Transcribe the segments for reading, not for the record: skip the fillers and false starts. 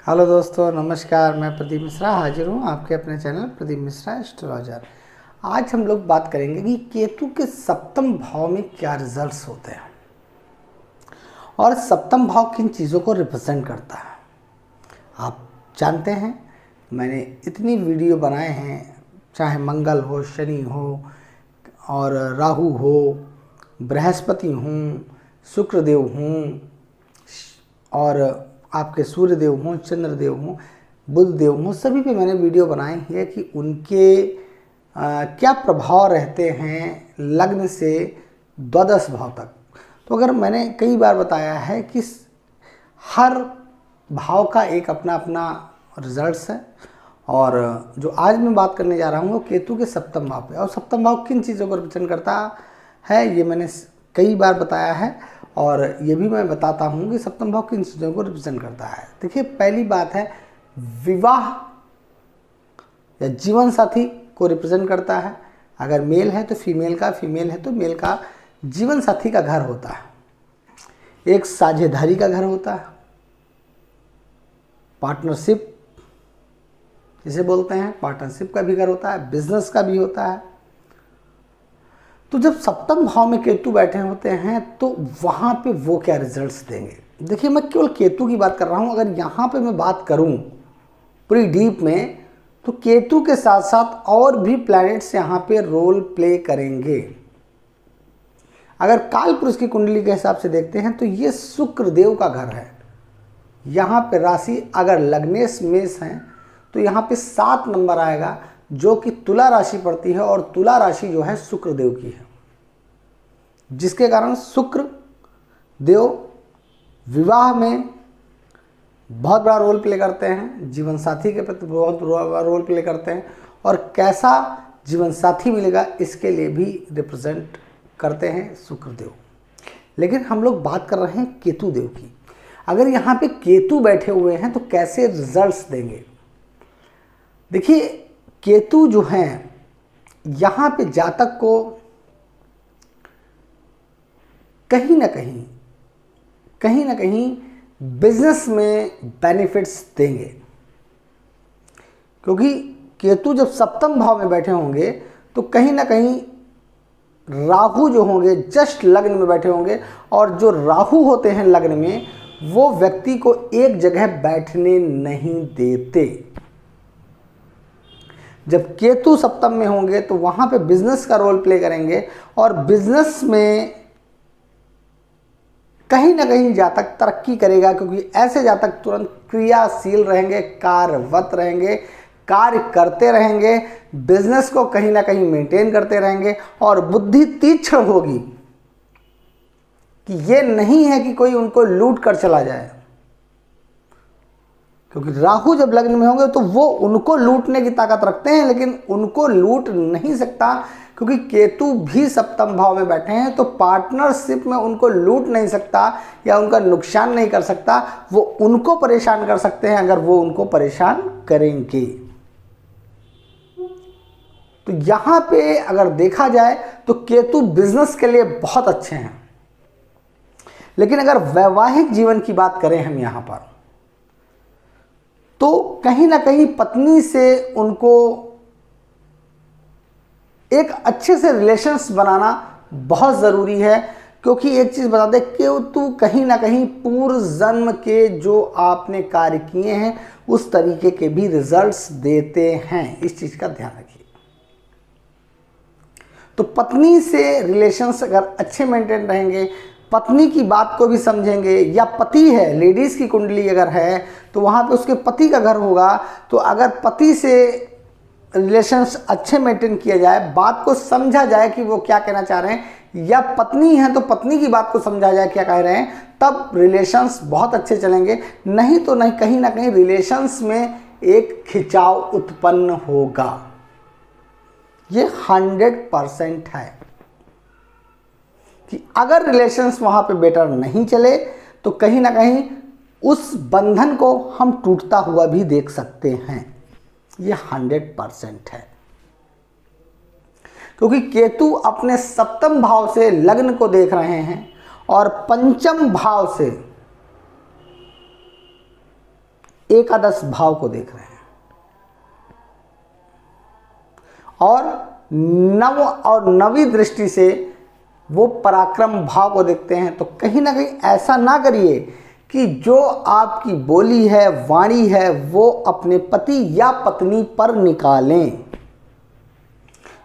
Hello दोस्तों, नमस्कार। मैं प्रदीप मिश्रा हाजिर हूँ आपके अपने चैनल प्रदीप मिश्रा एस्ट्रोलॉजर। आज हम लोग बात करेंगे कि केतु के सप्तम भाव में क्या रिजल्ट्स होते हैं और सप्तम भाव किन चीज़ों को रिप्रेजेंट करता है। आप जानते हैं मैंने इतनी वीडियो बनाए हैं, चाहे मंगल हो, शनि हो और राहु हो, बृहस्पति हूँ, शुक्रदेव हूँ और आपके सूर्यदेव हों, चंद्रदेव हों, बुधदेव हों, सभी पे मैंने वीडियो बनाई है कि उनके क्या प्रभाव रहते हैं लग्न से द्वादश भाव तक। तो अगर मैंने कई बार बताया है कि हर भाव का एक अपना अपना रिजल्ट्स है, और जो आज मैं बात करने जा रहा हूँ वो केतु के सप्तम भाव पे। और सप्तम भाव किन चीज़ों को रिप्रेजेंट करता है ये मैंने कई बार बताया है, और ये भी मैं बताता हूँ कि सप्तम भाव किन चीज़ों को रिप्रेजेंट करता है। देखिए, पहली बात है विवाह या जीवन साथी को रिप्रेजेंट करता है। अगर मेल है तो फीमेल का, फीमेल है तो मेल का जीवन साथी का घर होता है। एक साझेदारी का घर होता है, पार्टनरशिप जिसे बोलते हैं, पार्टनरशिप का भी घर होता है, बिजनेस का भी होता है। तो जब सप्तम भाव में केतु बैठे होते हैं तो वहाँ पे वो क्या रिजल्ट्स देंगे। देखिए, मैं केवल केतु की बात कर रहा हूँ। अगर यहाँ पे मैं बात करूँ पूरी डीप में, तो केतु के साथ साथ और भी प्लैनेट्स यहाँ पे रोल प्ले करेंगे। अगर काल पुरुष की कुंडली के हिसाब से देखते हैं तो ये शुक्रदेव का घर है। यहाँ पे राशि अगर लग्नेश मेष हैं तो यहाँ पे 7 नंबर आएगा, जो कि तुला राशि पड़ती है, और तुला राशि जो है शुक्रदेव की है, जिसके कारण शुक्र देव विवाह में बहुत बड़ा रोल प्ले करते हैं, जीवन साथी के प्रति बहुत बड़ा रोल प्ले करते हैं, और कैसा जीवन साथी मिलेगा इसके लिए भी रिप्रेजेंट करते हैं शुक्रदेव। लेकिन हम लोग बात कर रहे हैं केतु देव की। अगर यहाँ पे केतु बैठे हुए हैं तो कैसे रिजल्ट्स देंगे। देखिए, केतु जो हैं यहाँ पे जातक को कहीं ना कहीं बिजनेस में बेनिफिट्स देंगे, क्योंकि केतु जब सप्तम भाव में बैठे होंगे तो कहीं ना कहीं राहु जो होंगे जस्ट लग्न में बैठे होंगे, और जो राहु होते हैं लग्न में वो व्यक्ति को एक जगह बैठने नहीं देते। जब केतु सप्तम में होंगे तो वहां पे बिजनेस का रोल प्ले करेंगे, और बिजनेस में कहीं ना कहीं जातक तरक्की करेगा, क्योंकि ऐसे जातक तुरंत क्रियाशील रहेंगे, कार्यवत रहेंगे, कार्य करते रहेंगे, बिजनेस को कहीं ना कहीं मेंटेन करते रहेंगे, और बुद्धि तीक्ष्ण होगी कि ये नहीं है कि कोई उनको लूट कर चला जाए। क्योंकि राहु जब लग्न में होंगे तो वो उनको लूटने की ताकत रखते हैं, लेकिन उनको लूट नहीं सकता, क्योंकि केतु भी सप्तम भाव में बैठे हैं। तो पार्टनरशिप में उनको लूट नहीं सकता या उनका नुकसान नहीं कर सकता। वो उनको परेशान कर सकते हैं अगर वो उनको परेशान करेंगे। तो यहाँ पे अगर देखा जाए तो केतु बिजनेस के लिए बहुत अच्छे हैं। लेकिन अगर वैवाहिक जीवन की बात करें हम यहाँ पर, तो कहीं ना कहीं पत्नी से उनको एक अच्छे से रिलेशंस बनाना बहुत ज़रूरी है। क्योंकि एक चीज़ बता दें, केतु कहीं ना कहीं पूर्व जन्म के जो आपने कार्य किए हैं उस तरीके के भी रिजल्ट्स देते हैं। इस चीज़ का ध्यान रखिए। तो पत्नी से रिलेशंस अगर अच्छे मेंटेन रहेंगे, पत्नी की बात को भी समझेंगे, या पति है, लेडीज़ की कुंडली अगर है तो वहाँ पे उसके पति का घर होगा, तो अगर पति से रिलेशंस अच्छे मेंटेन किया जाए, बात को समझा जाए कि वो क्या कहना चाह रहे हैं, या पत्नी है तो पत्नी की बात को समझा जाए क्या कह रहे हैं, तब रिलेशंस बहुत अच्छे चलेंगे। नहीं तो नहीं, कहीं ना कहीं रिलेशंस में एक खिंचाव उत्पन्न होगा। ये 100% है कि अगर रिलेशंस वहां पे बेटर नहीं चले तो कहीं ना कहीं उस बंधन को हम टूटता हुआ भी देख सकते हैं। ये 100% है, क्योंकि केतु अपने सप्तम भाव से लग्न को देख रहे हैं और पंचम भाव से एकादश भाव को देख रहे हैं और नवी दृष्टि से वो पराक्रम भाव को देखते हैं, तो कहीं ना कहीं ऐसा ना करिए कि जो आपकी बोली है, वाणी है, वो अपने पति या पत्नी पर निकालें।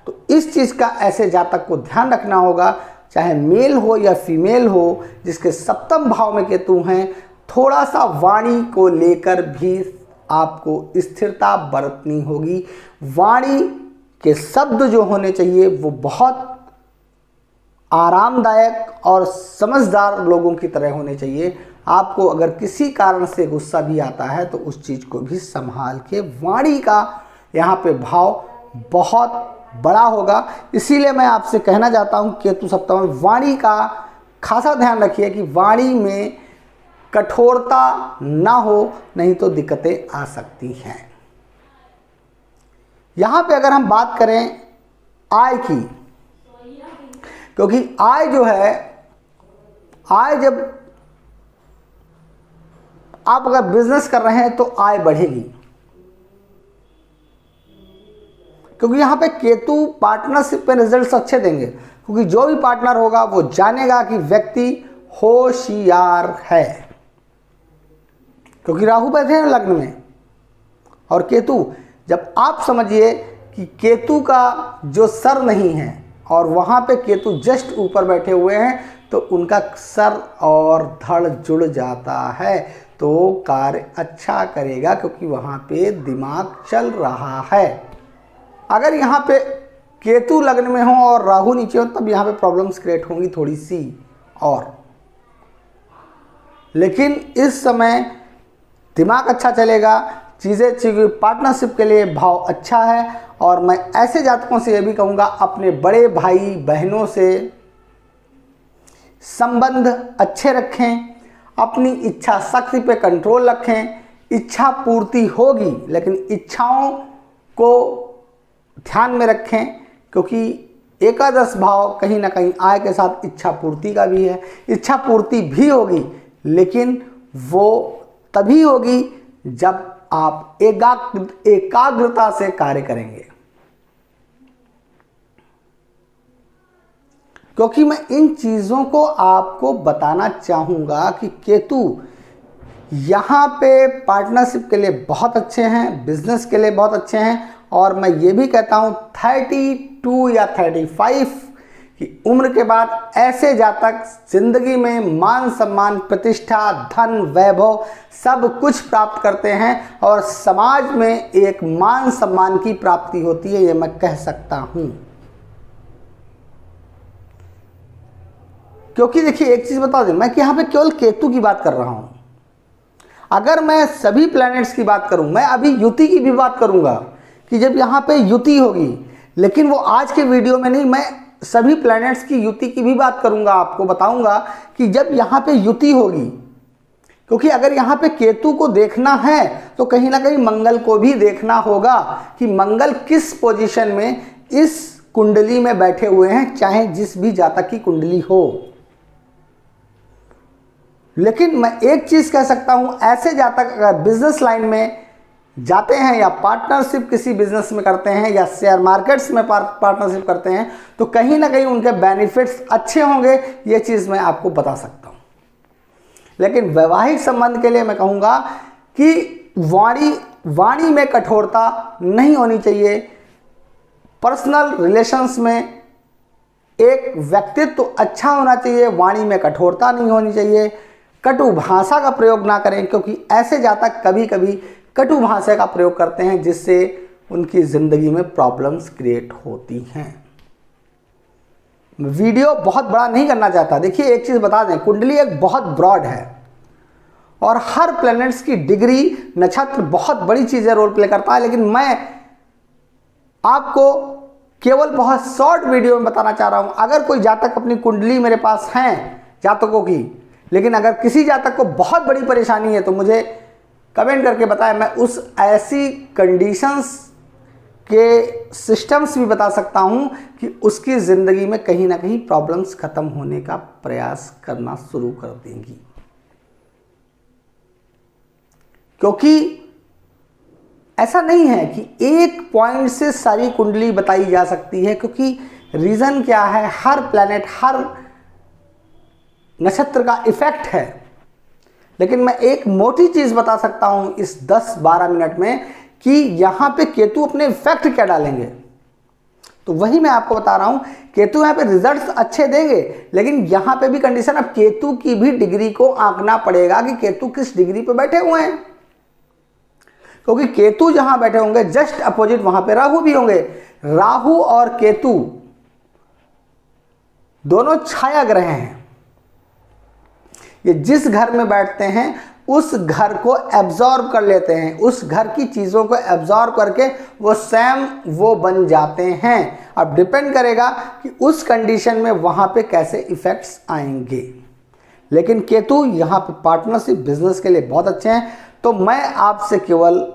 तो इस चीज़ का ऐसे जातक को ध्यान रखना होगा, चाहे मेल हो या फीमेल हो, जिसके सप्तम भाव में केतु हैं, थोड़ा सा वाणी को लेकर भी आपको स्थिरता बरतनी होगी। वाणी के शब्द जो होने चाहिए वो बहुत आरामदायक और समझदार लोगों की तरह होने चाहिए। आपको अगर किसी कारण से गुस्सा भी आता है तो उस चीज़ को भी संभाल के, वाणी का यहाँ पे भाव बहुत बड़ा होगा। इसीलिए मैं आपसे कहना चाहता हूँ केतु सप्तम में वाणी का खासा ध्यान रखिए कि वाणी में कठोरता ना हो, नहीं तो दिक्कतें आ सकती हैं। यहाँ पे अगर हम बात करें आय की, क्योंकि आय जो है, आय जब आप अगर बिजनेस कर रहे हैं तो आय बढ़ेगी, क्योंकि यहाँ पे केतु पार्टनरशिप पे रिजल्ट्स अच्छे देंगे, क्योंकि जो भी पार्टनर होगा वो जानेगा कि व्यक्ति होशियार है, क्योंकि राहु बैठे हैं लग्न में और केतु। जब आप समझिए कि केतु का जो सर नहीं है और वहाँ पे केतु जस्ट ऊपर बैठे हुए हैं, तो उनका सर और धड़ जुड़ जाता है, तो कार्य अच्छा करेगा, क्योंकि वहाँ पे दिमाग चल रहा है। अगर यहाँ पे केतु लग्न में हो और राहु नीचे हो, तब यहाँ पे प्रॉब्लम्स क्रिएट होंगी थोड़ी सी और, लेकिन इस समय दिमाग अच्छा चलेगा, चीज़ें अच्छी हुई, पार्टनरशिप के लिए भाव अच्छा है। और मैं ऐसे जातकों से ये भी कहूँगा, अपने बड़े भाई बहनों से संबंध अच्छे रखें, अपनी इच्छा शक्ति पे कंट्रोल रखें। इच्छा पूर्ति होगी, लेकिन इच्छाओं को ध्यान में रखें, क्योंकि एकादश भाव कहीं ना कहीं आय के साथ इच्छा पूर्ति का भी है। इच्छा पूर्ति भी होगी, लेकिन वो तभी होगी जब आप एकाग्रता से कार्य करेंगे। क्योंकि मैं इन चीज़ों को आपको बताना चाहूँगा कि केतु यहाँ पे पार्टनरशिप के लिए बहुत अच्छे हैं, बिजनेस के लिए बहुत अच्छे हैं। और मैं ये भी कहता हूँ 32 या 35 की उम्र के बाद ऐसे जातक जिंदगी में मान सम्मान, प्रतिष्ठा, धन, वैभव सब कुछ प्राप्त करते हैं और समाज में एक मान सम्मान की प्राप्ति होती है, ये मैं कह सकता हूँ। क्योंकि देखिए एक चीज़ बता दें, मैं कि यहाँ पे केवल केतु की बात कर रहा हूँ। अगर मैं सभी प्लैनेट्स की बात करूँ, मैं अभी युति की भी बात करूँगा कि जब यहाँ पे युति होगी, लेकिन वो आज के वीडियो में नहीं, मैं सभी प्लैनेट्स की युति की भी बात करूँगा, आपको बताऊँगा कि जब यहाँ पे युति होगी। क्योंकि अगर यहाँ पे केतु को देखना है तो कहीं ना कहीं मंगल को भी देखना होगा कि मंगल किस पोजीशन में इस कुंडली में बैठे हुए हैं, चाहे जिस भी जातक की कुंडली हो। लेकिन मैं एक चीज़ कह सकता हूँ, ऐसे जातक अगर बिजनेस लाइन में जाते हैं या पार्टनरशिप किसी बिजनेस में करते हैं या शेयर मार्केट्स में पार्टनरशिप करते हैं, तो कहीं ना कहीं उनके बेनिफिट्स अच्छे होंगे, ये चीज़ मैं आपको बता सकता हूँ। लेकिन वैवाहिक संबंध के लिए मैं कहूँगा कि वाणी में कठोरता नहीं होनी चाहिए। पर्सनल रिलेशंस में एक व्यक्तित्व अच्छा होना चाहिए, वाणी में कठोरता नहीं होनी चाहिए। कटु भाषा का प्रयोग ना करें, क्योंकि ऐसे जातक कभी कभी कटु भाषा का प्रयोग करते हैं, जिससे उनकी ज़िंदगी में प्रॉब्लम्स क्रिएट होती हैं। वीडियो बहुत बड़ा नहीं करना चाहता। देखिए एक चीज़ बता दें, कुंडली एक बहुत ब्रॉड है और हर प्लैनेट्स की डिग्री, नक्षत्र बहुत बड़ी चीज़ें रोल प्ले करता है, लेकिन मैं आपको केवल बहुत शॉर्ट वीडियो में बताना चाह रहा हूँ। अगर कोई जातक अपनी कुंडली मेरे पास हैं जातकों की, लेकिन अगर किसी जातक को बहुत बड़ी परेशानी है तो मुझे कमेंट करके बताएं, मैं उस ऐसी कंडीशंस के सिस्टम्स भी बता सकता हूं कि उसकी ज़िंदगी में कहीं ना कहीं प्रॉब्लम्स ख़त्म होने का प्रयास करना शुरू कर देंगी। क्योंकि ऐसा नहीं है कि एक पॉइंट से सारी कुंडली बताई जा सकती है, क्योंकि रीजन क्या है, हर प्लैनेट, हर नक्षत्र का इफेक्ट है। लेकिन मैं एक मोटी चीज बता सकता हूं इस 10-12 मिनट में कि यहां पे केतु अपने इफेक्ट क्या डालेंगे। तो वही मैं आपको बता रहा हूं, केतु यहां पे रिजल्ट्स अच्छे देंगे, लेकिन यहां पे भी कंडीशन, अब केतु की भी डिग्री को आंकना पड़ेगा कि केतु किस डिग्री पे बैठे हुए हैं। क्योंकि केतु जहां बैठे होंगे जस्ट अपोजिट वहां पे राहु भी होंगे। राहु और केतु दोनों छाया ग्रह हैं। ये जिस घर में बैठते हैं उस घर को एब्जॉर्ब कर लेते हैं, उस घर की चीजों को एब्जॉर्ब करके वो स्वयं वो बन जाते हैं। अब डिपेंड करेगा कि उस कंडीशन में वहां पे कैसे इफेक्ट्स आएंगे। लेकिन केतु यहाँ पे पार्टनरशिप, बिजनेस के लिए बहुत अच्छे हैं। तो मैं आपसे केवल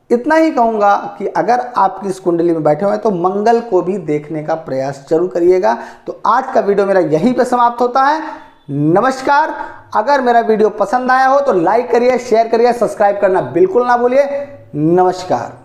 इतना ही कहूँगा कि अगर आपकी इस कुंडली में बैठे हुए हैं तो मंगल को भी देखने का प्रयास जरूर करिएगा। तो आज का वीडियो मेरा यहीं पे समाप्त होता है। नमस्कार। अगर मेरा वीडियो पसंद आया हो तो लाइक करिए, शेयर करिए, सब्सक्राइब करना बिल्कुल ना भूलिए। नमस्कार।